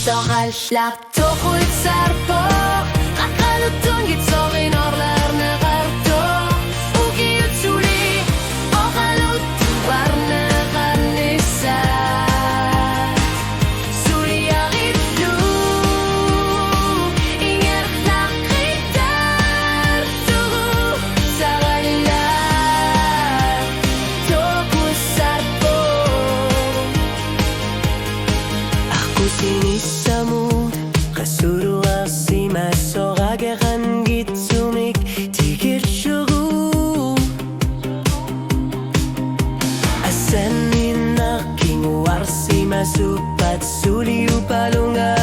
Sochal slaptochut sarpo Akalutun gitsorin orlar na karto Ugi utsuli Okalut warna kanisa Suli aritlu Ingat nakitar Tugu sarala Tokus sarpo Aku sinisamud Kasuru asi masoragaran gitsumik Tigil shuru Asan inaking warsi masupat Suli upalunga